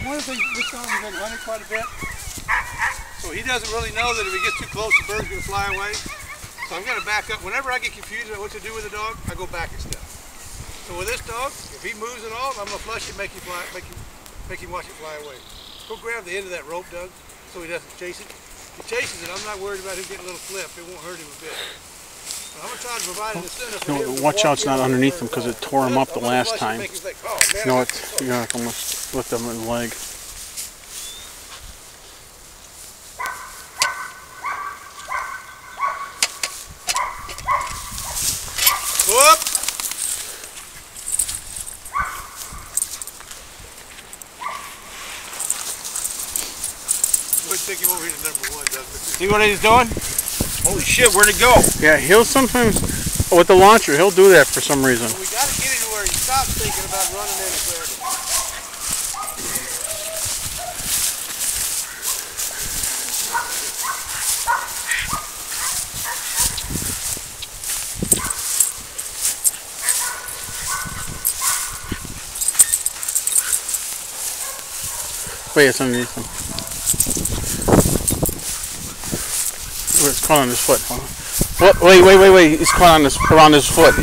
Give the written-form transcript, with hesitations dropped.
one of the things, this dog has been hunted quite a bit, so he doesn't really know that if he gets too close, the bird's going to fly away. So I'm going to back up. Whenever I get confused about what to do with the dog, I go back a step. So with this dog, if he moves at all, I'm going to flush him, make him watch it fly away. Go grab the end of that rope, Doug, so he doesn't chase it. If he chases it, I'm not worried about him getting a little flip. It won't hurt him a bit. I'm going to try to provide an incentive for him. Watch out it's not underneath him because it tore him up the last time. You know what? You're going to lift him in the leg. Whoop! We'll take him over here to number 1, doesn't it? See what he's doing? Holy shit, where'd it go? Yeah, he'll sometimes, with the launcher, he'll do that for some reason. Well, we got to get him to where he stops thinking about running in and clearing. Wait, it's underneath him. It's caught on his foot. Huh? What? Wait. He's caught on his, around his foot.